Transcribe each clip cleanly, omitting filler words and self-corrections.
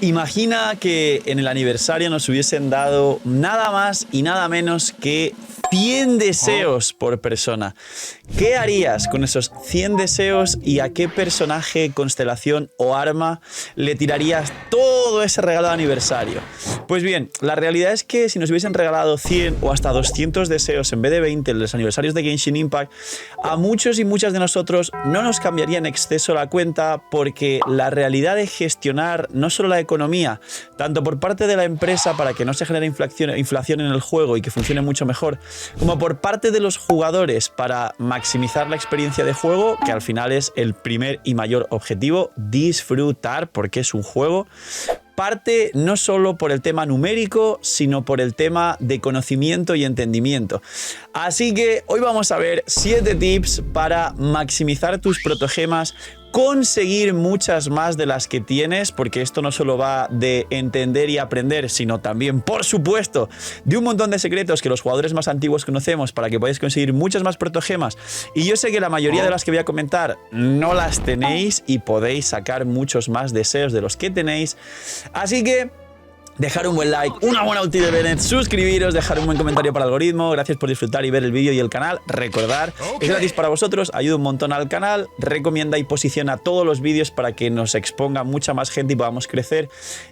Imagina que en el aniversario nos hubiesen dado nada más y nada menos que 100 deseos por persona. ¿Qué harías con esos 100 deseos y a qué personaje, constelación o arma le tirarías todo ese regalo de aniversario? Pues bien, la realidad es que si nos hubiesen regalado 100 o hasta 200 deseos en vez de 20 en los aniversarios de Genshin Impact, a muchos y muchas de nosotros no nos cambiaría en exceso la cuenta, porque la realidad de gestionar no solo la economía, tanto por parte de la empresa para que no se genere inflación en el juego y que funcione mucho mejor, como por parte de los jugadores para maximizar la experiencia de juego, que al final es el primer y mayor objetivo, disfrutar, porque es un juego, parte no solo por el tema numérico, sino por el tema de conocimiento y entendimiento. Así que hoy vamos a ver 7 tips para maximizar tus protogemas, conseguir muchas más de las que tienes, porque esto no solo va de entender y aprender, sino también, por supuesto, de un montón de secretos que los jugadores más antiguos conocemos para que podáis conseguir muchas más protogemas. Y yo sé que la mayoría de las que voy a comentar no las tenéis y podéis sacar muchos más deseos de los que tenéis. Así que dejar un buen like, una buena ulti de Bennett, suscribiros, dejar un buen comentario para el algoritmo. Gracias por disfrutar y ver el vídeo y el canal. Recordar, es gratis para vosotros, ayuda un montón al canal, recomienda y posiciona todos los vídeos para que nos exponga mucha más gente y podamos crecer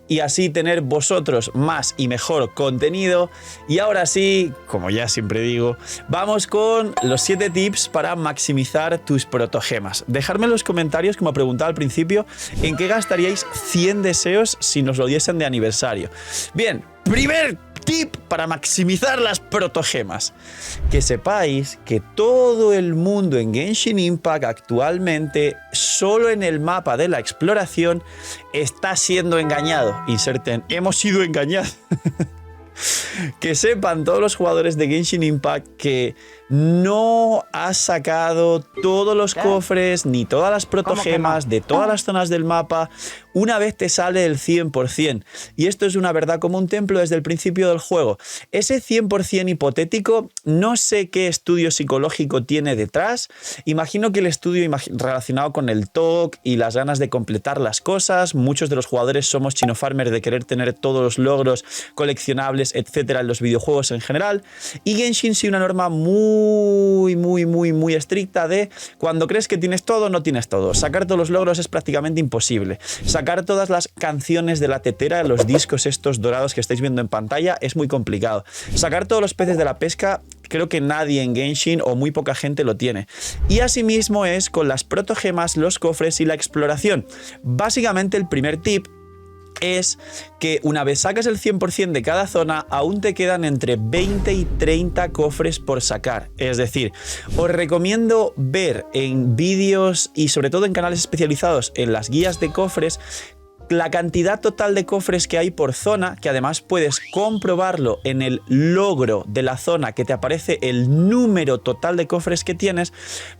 y así tener vosotros más y mejor contenido. Y ahora sí, como ya siempre digo, vamos con los 7 tips para maximizar tus protogemas. Dejadme en los comentarios, como preguntaba al principio, en qué gastaríais 100 deseos si nos lo diesen de aniversario. Bien, primer tip para maximizar las protogemas. Que sepáis que todo el mundo en Genshin Impact actualmente, solo en el mapa de la exploración, está siendo engañado. Inserten, hemos sido engañados. Que sepan todos los jugadores de Genshin Impact que no has sacado todos los cofres ni todas las protogemas de todas las zonas del mapa una vez te sale el 100%. Y esto es una verdad como un templo desde el principio del juego. Ese 100% hipotético, no sé qué estudio psicológico tiene detrás. Imagino que el estudio relacionado con el TOC y las ganas de completar las cosas. Muchos de los jugadores somos chino farmers de querer tener todos los logros coleccionables, etcétera, en los videojuegos en general. Y Genshin sigue una norma muy estricta de cuando crees que tienes todo, no tienes todo. Sacar todos los logros es prácticamente imposible. Sacar todas las canciones de la tetera, los discos estos dorados que estáis viendo en pantalla, es muy complicado. Sacar todos los peces de la pesca, creo que nadie en Genshin o muy poca gente lo tiene. Y asimismo es con las protogemas, los cofres y la exploración. Básicamente el primer tip es que una vez sacas el 100% de cada zona, aún te quedan entre 20 y 30 cofres por sacar. Es decir, os recomiendo ver en vídeos y sobre todo en canales especializados en las guías de cofres la cantidad total de cofres que hay por zona, que además puedes comprobarlo en el logro de la zona, que te aparece el número total de cofres que tienes,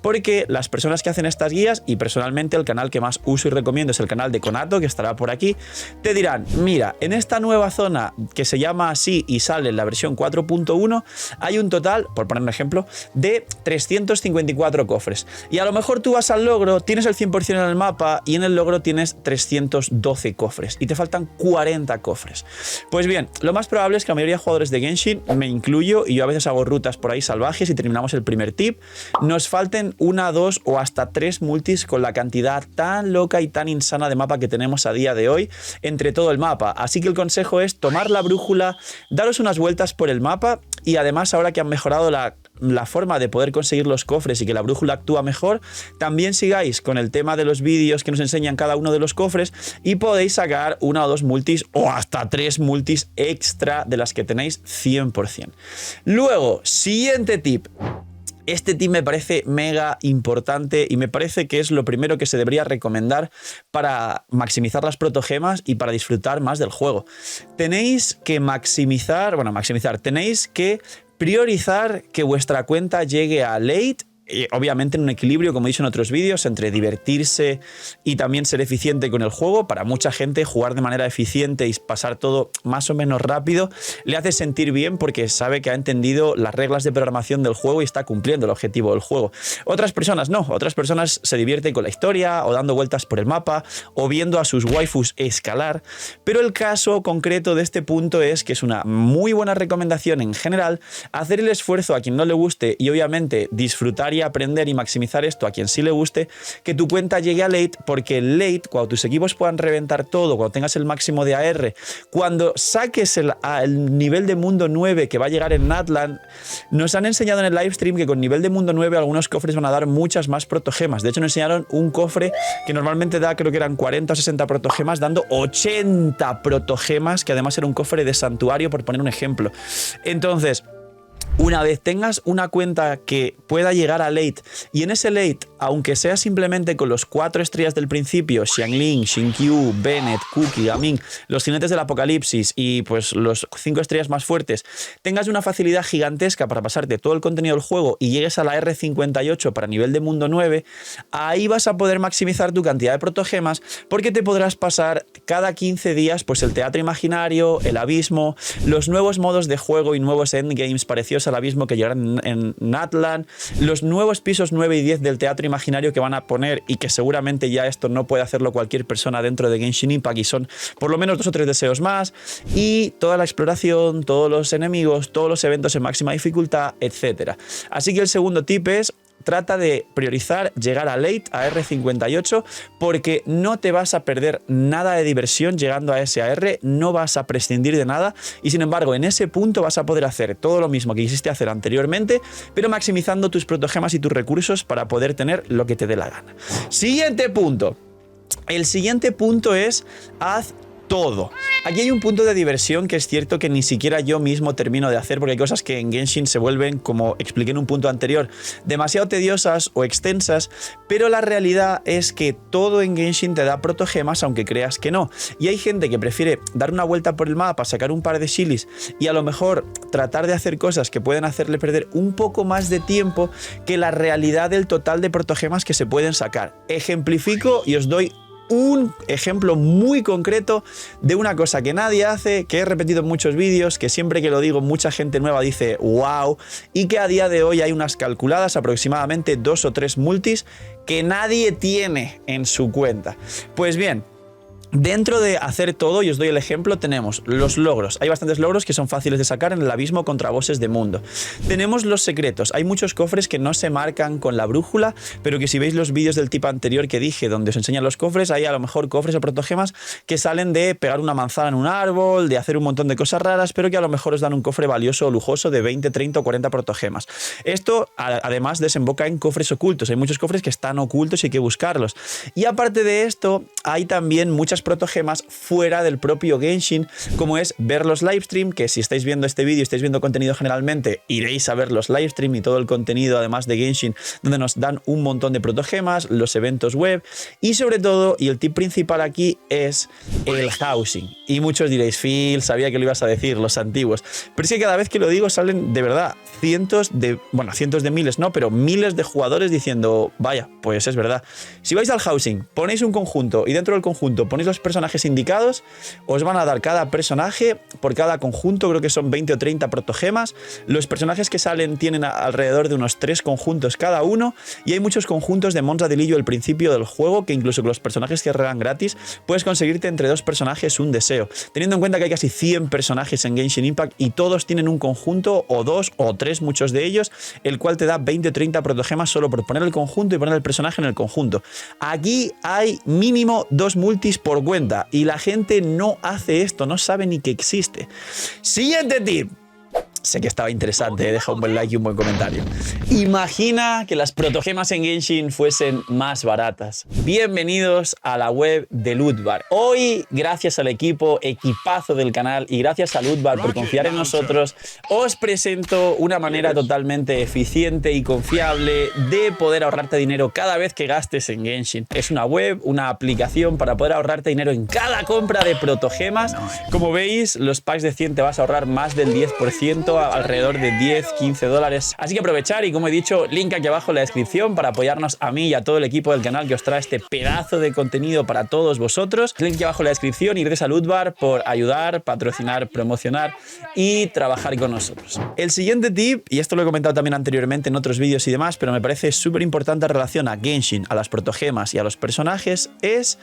porque las personas que hacen estas guías, y personalmente el canal que más uso y recomiendo es el canal de Konato, que estará por aquí, te dirán, mira, en esta nueva zona que se llama así y sale en la versión 4.1, hay un total, por poner un ejemplo, de 354 cofres. Y a lo mejor tú vas al logro, tienes el 100% en el mapa y en el logro tienes 312 cofres y te faltan 40 cofres. Pues bien, lo más probable es que la mayoría de jugadores de Genshin, me incluyo, y yo a veces hago rutas por ahí salvajes y terminamos el primer tip, nos falten 1, 2 o hasta 3 multis con la cantidad tan loca y tan insana de mapa que tenemos a día de hoy entre todo el mapa. Así que el consejo es tomar la brújula, daros unas vueltas por el mapa y además ahora que han mejorado la forma de poder conseguir los cofres y que la brújula actúa mejor, también sigáis con el tema de los vídeos que nos enseñan cada uno de los cofres y podéis sacar 1 o 2 multis o hasta 3 multis extra de las que tenéis 100%. Luego, siguiente tip. Este tip me parece mega importante y me parece que es lo primero que se debería recomendar para maximizar las protogemas y para disfrutar más del juego. Tenéis que tenéis que priorizar que vuestra cuenta llegue a late obviamente en un equilibrio, como he dicho en otros vídeos, entre divertirse y también ser eficiente con el juego. Para mucha gente jugar de manera eficiente y pasar todo más o menos rápido le hace sentir bien porque sabe que ha entendido las reglas de programación del juego y está cumpliendo el objetivo del juego. Otras personas no, otras personas se divierten con la historia o dando vueltas por el mapa o viendo a sus waifus escalar, pero el caso concreto de este punto es que es una muy buena recomendación en general hacer el esfuerzo a quien no le guste y obviamente disfrutar y aprender y maximizar esto a quien sí le guste, que tu cuenta llegue a late, porque late, cuando tus equipos puedan reventar todo, cuando tengas el máximo de AR, cuando saques el nivel de mundo 9 que va a llegar en Natlan, nos han enseñado en el livestream que con nivel de mundo 9 algunos cofres van a dar muchas más protogemas. De hecho nos enseñaron un cofre que normalmente da, creo que eran 40 o 60 protogemas, dando 80 protogemas, que además era un cofre de santuario, por poner un ejemplo. Entonces, una vez tengas una cuenta que pueda llegar a late, y en ese late, aunque sea simplemente con los 4 estrellas del principio, Xiangling, Xingqiu, Bennett, Cookie, Gaming, los jinetes del apocalipsis y pues los 5 estrellas más fuertes, tengas una facilidad gigantesca para pasarte todo el contenido del juego y llegues a la R58 para nivel de mundo 9, ahí vas a poder maximizar tu cantidad de protogemas, porque te podrás pasar cada 15 días pues el teatro imaginario, el abismo, los nuevos modos de juego y nuevos endgames parecidos al abismo que llegarán en Natlan, los nuevos pisos 9 y 10 del teatro imaginario que van a poner, y que seguramente ya esto no puede hacerlo cualquier persona dentro de Genshin Impact, y son por lo menos 2 o 3 deseos más, y toda la exploración, todos los enemigos, todos los eventos en máxima dificultad, etc. Así que el segundo tip es: trata de priorizar llegar a late, a R58, porque no te vas a perder nada de diversión llegando a ese AR, no vas a prescindir de nada, y sin embargo en ese punto vas a poder hacer todo lo mismo que quisiste hacer anteriormente, pero maximizando tus protogemas y tus recursos para poder tener lo que te dé la gana. Siguiente punto. El siguiente punto es: haz todo. Aquí hay un punto de diversión que es cierto que ni siquiera yo mismo termino de hacer, porque hay cosas que en Genshin se vuelven, como expliqué en un punto anterior, demasiado tediosas o extensas, pero la realidad es que todo en Genshin te da protogemas aunque creas que no. Y hay gente que prefiere dar una vuelta por el mapa, sacar un par de shilis y a lo mejor tratar de hacer cosas que pueden hacerle perder un poco más de tiempo que la realidad del total de protogemas que se pueden sacar. Ejemplifico y os doy un ejemplo muy concreto de una cosa que nadie hace, que he repetido en muchos vídeos, que siempre que lo digo mucha gente nueva dice wow, y que a día de hoy hay unas calculadas aproximadamente 2 o 3 multis que nadie tiene en su cuenta. Pues bien, dentro de hacer todo, y os doy el ejemplo, tenemos los logros. Hay bastantes logros que son fáciles de sacar en el abismo contra bosses de mundo. Tenemos los secretos. Hay muchos cofres que no se marcan con la brújula, pero que si veis los vídeos del tipo anterior que dije, donde os enseñan los cofres, hay a lo mejor cofres o protogemas que salen de pegar una manzana en un árbol, de hacer un montón de cosas raras, pero que a lo mejor os dan un cofre valioso o lujoso de 20, 30 o 40 protogemas. Esto además desemboca en cofres ocultos. Hay muchos cofres que están ocultos y hay que buscarlos. Y aparte de esto, hay también muchas protogemas fuera del propio Genshin, como es ver los livestream, que si estáis viendo este vídeo y estáis viendo contenido generalmente, iréis a ver los livestream y todo el contenido además de Genshin, donde nos dan un montón de protogemas, los eventos web, y sobre todo, y el tip principal aquí, es el housing. Y muchos diréis: Phil, sabía que lo ibas a decir, los antiguos. Pero es que cada vez que lo digo salen de verdad cientos de miles no, pero miles de jugadores diciendo: vaya, pues es verdad. Si vais al housing, ponéis un conjunto y dentro del conjunto ponéis los personajes indicados, os van a dar cada personaje por cada conjunto, creo que son 20 o 30 protogemas. Los personajes que salen tienen alrededor de unos 3 conjuntos cada uno, y hay muchos conjuntos de Mons Adelillo al principio del juego, que incluso con los personajes que regalan gratis puedes conseguirte entre 2 personajes un deseo, teniendo en cuenta que hay casi 100 personajes en Genshin Impact y todos tienen un conjunto o 2 o 3, muchos de ellos, el cual te da 20 o 30 protogemas solo por poner el conjunto y poner el personaje en el conjunto. Aquí hay mínimo 2 multis por cuenta y la gente no hace esto, no sabe ni que existe. Siguiente tip. Sé que estaba interesante, deja un buen like y un buen comentario. Imagina que las protogemas en Genshin fuesen más baratas. Bienvenidos a la web de Lootbar. Hoy, gracias al equipazo del canal y gracias a Lootbar por confiar en nosotros, os presento una manera totalmente eficiente y confiable de poder ahorrarte dinero cada vez que gastes en Genshin. Es una web, una aplicación para poder ahorrarte dinero en cada compra de protogemas. Como veis, los packs de 100 te vas a ahorrar más del 10% 20%, alrededor de 10, 15 dólares. Así que aprovechar y, como he dicho, link aquí abajo en la descripción para apoyarnos a mí y a todo el equipo del canal que os trae este pedazo de contenido para todos vosotros. Link aquí abajo en la descripción y gracias a Lootbar por ayudar, patrocinar, promocionar y trabajar con nosotros. El siguiente tip, y esto lo he comentado también anteriormente en otros vídeos y demás, pero me parece súper importante en relación a Genshin, a las protogemas y a los personajes, es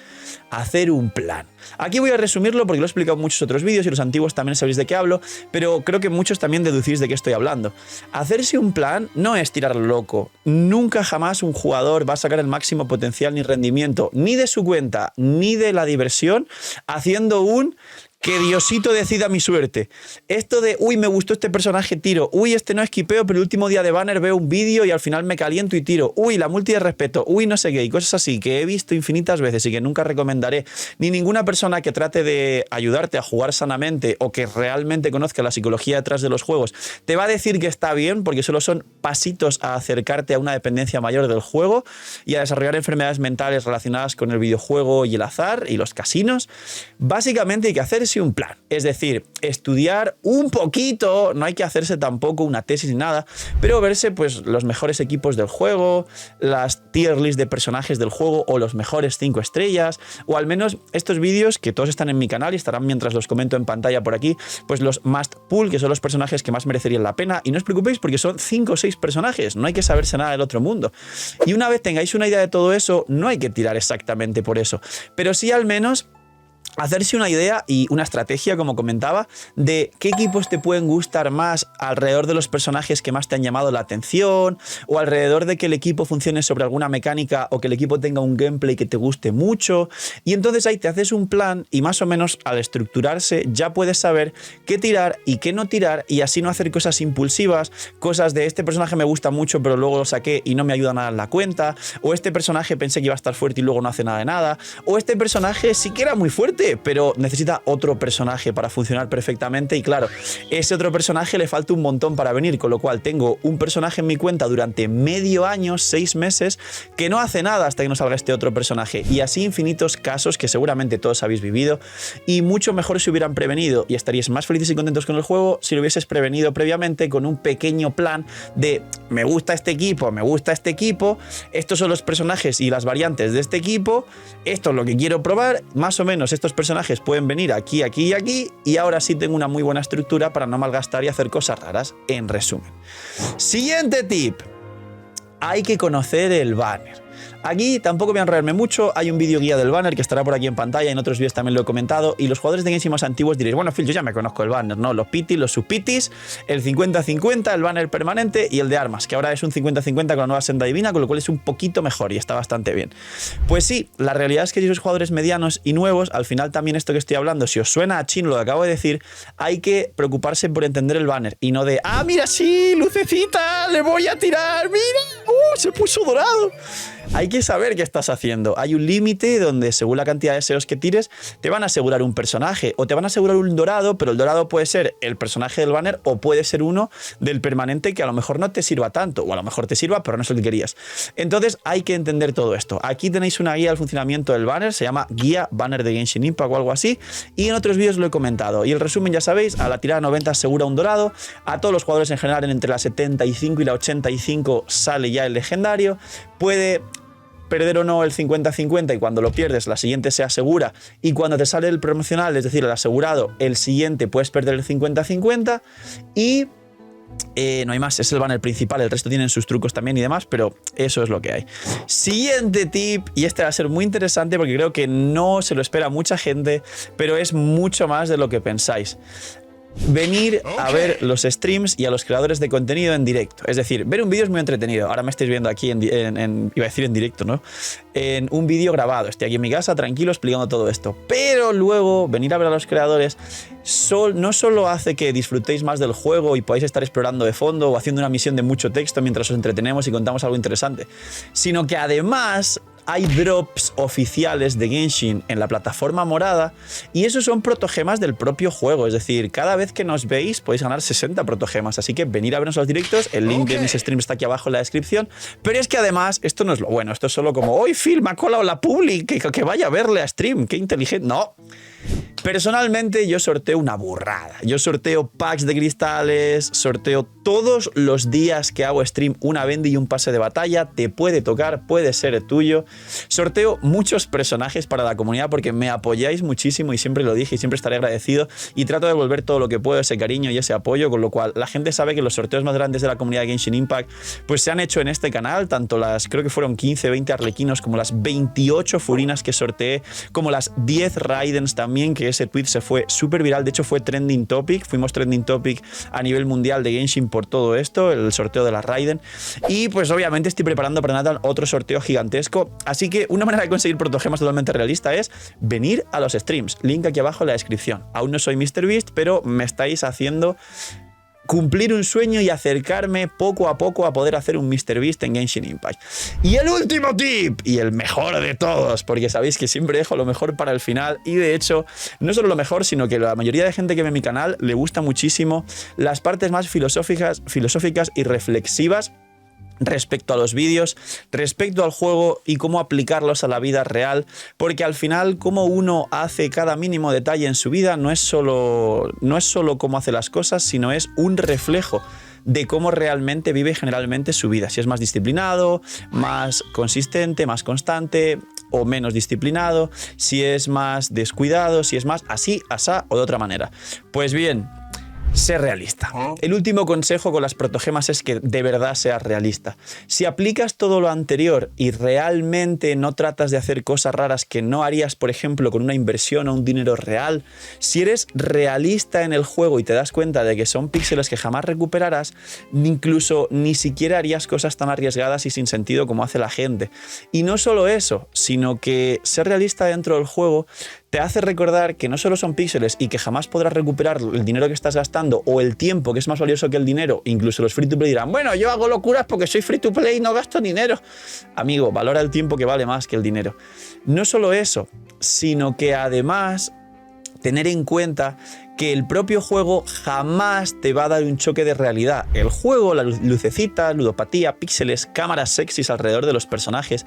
hacer un plan. Aquí voy a resumirlo porque lo he explicado en muchos otros vídeos y los antiguos también sabéis de qué hablo, pero creo que muchos también deducís de qué estoy hablando. Hacerse un plan no es tirar loco. Nunca jamás un jugador va a sacar el máximo potencial ni rendimiento, ni de su cuenta, ni de la diversión, haciendo un que Diosito decida mi suerte. Esto de, uy, me gustó este personaje, tiro. Uy, este no esquipeo, pero el último día de banner veo un vídeo y al final me caliento y tiro. Uy, la multi de respeto. Uy, no sé qué. Y cosas así que he visto infinitas veces y que nunca recomendaré. Ni ninguna persona que trate de ayudarte a jugar sanamente o que realmente conozca la psicología detrás de los juegos te va a decir que está bien, porque solo son pasitos a acercarte a una dependencia mayor del juego y a desarrollar enfermedades mentales relacionadas con el videojuego y el azar y los casinos. Básicamente hay que hacerse un plan, es decir, estudiar un poquito, no hay que hacerse tampoco una tesis ni nada, pero verse pues los mejores equipos del juego, las tier list de personajes del juego o los mejores 5 estrellas, o al menos estos vídeos que todos están en mi canal y estarán mientras los comento en pantalla por aquí, pues los must pull, que son los personajes que más merecerían la pena, y no os preocupéis porque son 5 o 6 personajes, no hay que saberse nada del otro mundo. Y una vez tengáis una idea de todo eso, no hay que tirar exactamente por eso, pero sí al menos hacerse una idea y una estrategia, como comentaba, de qué equipos te pueden gustar más alrededor de los personajes que más te han llamado la atención, o alrededor de que el equipo funcione sobre alguna mecánica o que el equipo tenga un gameplay que te guste mucho. Y entonces ahí te haces un plan y más o menos al estructurarse ya puedes saber qué tirar y qué no tirar, y así no hacer cosas impulsivas, cosas de este personaje me gusta mucho pero luego lo saqué y no me ayuda nada en la cuenta, o este personaje pensé que iba a estar fuerte y luego no hace nada de nada, o este personaje sí que era muy fuerte pero necesita otro personaje para funcionar perfectamente y claro, ese otro personaje le falta un montón para venir, con lo cual tengo un personaje en mi cuenta durante medio año, 6 meses, que no hace nada hasta que no salga este otro personaje, y así infinitos casos que seguramente todos habéis vivido, y mucho mejor si hubieran prevenido, y estaríais más felices y contentos con el juego si lo hubieses prevenido previamente con un pequeño plan de me gusta este equipo, estos son los personajes y las variantes de este equipo, esto es lo que quiero probar, más o menos estos personajes pueden venir aquí, aquí y aquí, y ahora sí tengo una muy buena estructura para no malgastar y hacer cosas raras. En resumen, siguiente tip, hay que conocer el banner. Aquí tampoco voy a enrollarme mucho, hay un vídeo guía del banner que estará por aquí en pantalla, en otros vídeos también lo he comentado, y los jugadores de Genshin más antiguos diréis, bueno Phil, yo ya me conozco el banner, ¿no? Los pitis, los subpitis, el 50-50, el banner permanente y el de armas, que ahora es un 50-50 con la nueva senda divina, con lo cual es un poquito mejor y está bastante bien. Pues sí, la realidad es que si sois jugadores medianos y nuevos, al final también esto que estoy hablando, si os suena a chino lo que acabo de decir, hay que preocuparse por entender el banner y no de, ah, mira, sí, lucecita, le voy a tirar, mira, se puso dorado. Hay que saber qué estás haciendo. Hay un límite donde según la cantidad de deseos que tires te van a asegurar un personaje o te van a asegurar un dorado, pero el dorado puede ser el personaje del banner o puede ser uno del permanente que a lo mejor no te sirva tanto, o a lo mejor te sirva pero no es lo que querías. Entonces hay que entender todo esto. Aquí tenéis una guía del funcionamiento del banner, se llama Guía Banner de Genshin Impact o algo así, y en otros vídeos lo he comentado. Y el resumen ya sabéis, a la tirada 90 asegura un dorado, a todos los jugadores en general entre la 75 y la 85 sale ya el legendario, puede perder o no el 50-50 y cuando lo pierdes la siguiente se asegura, y cuando te sale el promocional, es decir, el asegurado, el siguiente puedes perder el 50-50 y no hay más, es el banner principal, el resto tienen sus trucos también y demás, pero eso es lo que hay. Siguiente tip, y este va a ser muy interesante porque creo que no se lo espera mucha gente, pero es mucho más de lo que pensáis. Venir a ver los streams y a los creadores de contenido en directo. Es decir, ver un vídeo es muy entretenido. Ahora me estáis viendo aquí iba a decir en directo, ¿no? En un vídeo grabado. Estoy aquí en mi casa, tranquilo, explicando todo esto. Pero luego, venir a ver a los creadores no solo hace que disfrutéis más del juego y podáis estar explorando de fondo o haciendo una misión de mucho texto mientras os entretenemos y contamos algo interesante, sino que además hay drops oficiales de Genshin en la plataforma morada, y esos son protogemas del propio juego. Es decir, cada vez que nos veis podéis ganar 60 protogemas, así que venir a vernos los directos, el link de mis streams está aquí abajo en la descripción. Pero es que además, esto no es lo bueno, esto es solo como, hoy Phil me ha colado la publi, que vaya a verle a stream, qué inteligente. No, Personalmente yo sorteo una burrada. Yo sorteo packs de cristales, sorteo todos los días que hago stream una bendy y un pase de batalla. Te puede tocar, puede ser tuyo. Sorteo muchos personajes para la comunidad porque me apoyáis muchísimo y siempre lo dije y siempre estaré agradecido y trato de devolver todo lo que puedo, ese cariño y ese apoyo, con lo cual la gente sabe que los sorteos más grandes de la comunidad de Genshin Impact pues se han hecho en este canal, tanto las, creo que fueron 15, 20 arlequinos, como las 28 furinas que sorteé, como las 10 Raidens también, que ese tweet se fue súper viral, de hecho fue trending topic, fuimos trending topic a nivel mundial de Genshin por todo esto, el sorteo de la Raiden, y pues obviamente estoy preparando para Natal otro sorteo gigantesco, así que una manera de conseguir protogemas totalmente realista es venir a los streams, link aquí abajo en la descripción. Aún no soy MrBeast, pero me estáis haciendo cumplir un sueño y acercarme poco a poco a poder hacer un MrBeast en Genshin Impact. Y el último tip, y el mejor de todos, porque sabéis que siempre dejo lo mejor para el final, y de hecho, no solo lo mejor, sino que la mayoría de gente que ve mi canal le gusta muchísimo las partes más filosóficas y reflexivas respecto a los vídeos, respecto al juego y cómo aplicarlos a la vida real, porque al final cómo uno hace cada mínimo detalle en su vida no es solo cómo hace las cosas, sino es un reflejo de cómo realmente vive generalmente su vida, si es más disciplinado, más consistente, más constante o menos disciplinado, si es más descuidado, si es más así, asá o de otra manera. Pues bien, sé realista. El último consejo con las protogemas es que de verdad seas realista. Si aplicas todo lo anterior y realmente no tratas de hacer cosas raras que no harías, por ejemplo, con una inversión o un dinero real, si eres realista en el juego y te das cuenta de que son píxeles que jamás recuperarás, incluso ni siquiera harías cosas tan arriesgadas y sin sentido como hace la gente. Y no solo eso, sino que ser realista dentro del juego te hace recordar que no solo son píxeles y que jamás podrás recuperar el dinero que estás gastando o el tiempo, que es más valioso que el dinero. Incluso los free to play dirán, bueno, yo hago locuras porque soy free to play y no gasto dinero. Amigo, valora el tiempo que vale más que el dinero. No solo eso, sino que además tener en cuenta que el propio juego jamás te va a dar un choque de realidad. El juego, la lucecita, ludopatía, píxeles, cámaras sexys alrededor de los personajes,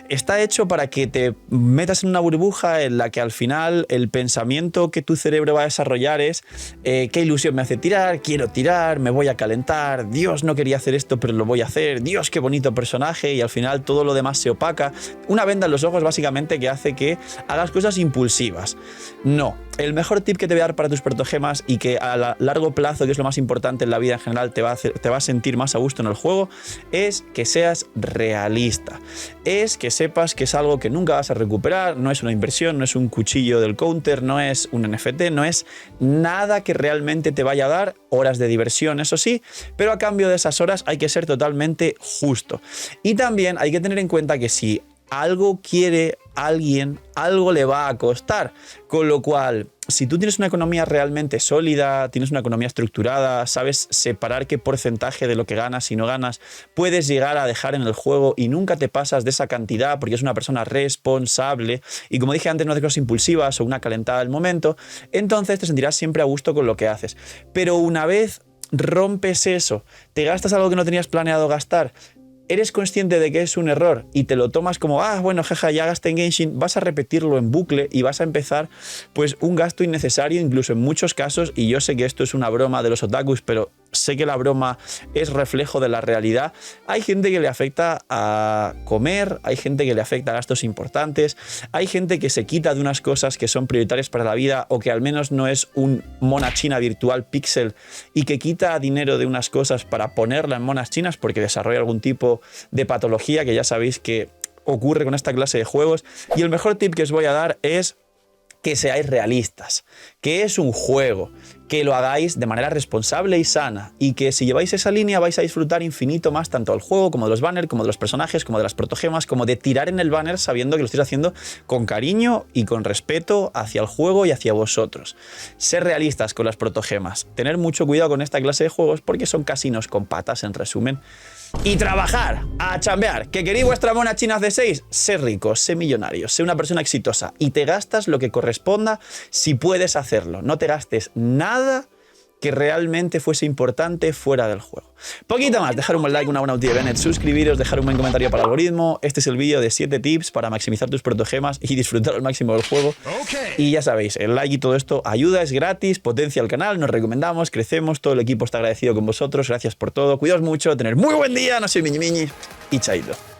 está hecho para que te metas en una burbuja en la que al final el pensamiento que tu cerebro va a desarrollar es qué ilusión me hace tirar, quiero tirar, me voy a calentar, Dios, no quería hacer esto pero lo voy a hacer, Dios, qué bonito personaje, y al final todo lo demás se opaca. Una venda en los ojos básicamente que hace que hagas cosas impulsivas. No, el mejor tip que te voy a dar para tus protogemas y que a largo plazo, que es lo más importante en la vida en general, te va a sentir más a gusto en el juego, es que seas realista. Es que sepas que es algo que nunca vas a recuperar, no es una inversión, no es un cuchillo del counter, no es un NFT, no es nada que realmente te vaya a dar horas de diversión, eso sí, pero a cambio de esas horas hay que ser totalmente justo. Y también hay que tener en cuenta que si algo quiere alguien, algo le va a costar, con lo cual, si tú tienes una economía realmente sólida, tienes una economía estructurada, sabes separar qué porcentaje de lo que ganas y no ganas puedes llegar a dejar en el juego y nunca te pasas de esa cantidad porque es una persona responsable y, como dije antes, no haces cosas impulsivas o una calentada del momento, entonces te sentirás siempre a gusto con lo que haces. Pero una vez rompes eso, te gastas algo que no tenías planeado gastar, eres consciente de que es un error y te lo tomas como, bueno, jaja, ya gasté en Genshin, vas a repetirlo en bucle y vas a empezar pues un gasto innecesario, incluso en muchos casos, y yo sé que esto es una broma de los otakus, pero sé que la broma es reflejo de la realidad. Hay gente que le afecta a comer, hay gente que le afecta a gastos importantes, hay gente que se quita de unas cosas que son prioritarias para la vida o que al menos no es un mona china virtual pixel y que quita dinero de unas cosas para ponerla en monas chinas porque desarrolla algún tipo de patología que ya sabéis que ocurre con esta clase de juegos. Y el mejor tip que os voy a dar es que seáis realistas, que es un juego, que lo hagáis de manera responsable y sana, y que si lleváis esa línea vais a disfrutar infinito más tanto del juego como de los banners, como de los personajes, como de las protogemas, como de tirar en el banner sabiendo que lo estáis haciendo con cariño y con respeto hacia el juego y hacia vosotros. Ser realistas con las protogemas, tener mucho cuidado con esta clase de juegos porque son casinos con patas, en resumen. Y trabajar, a chambear, que queréis vuestra mona china de 6, sé rico, sé millonario, sé una persona exitosa y te gastas lo que corresponda si puedes hacerlo. No te gastes nada que realmente fuese importante fuera del juego. Poquito más, dejar un buen like, una buena utilla de Bennett, suscribiros, dejar un buen comentario para el algoritmo. Este es el vídeo de 7 tips para maximizar tus protogemas y disfrutar al máximo del juego. Y ya sabéis, el like y todo esto ayuda, es gratis, potencia el canal, nos recomendamos, crecemos, todo el equipo está agradecido con vosotros, gracias por todo, cuidaos mucho, tener muy buen día, no soy Miñi Miñi y chaito.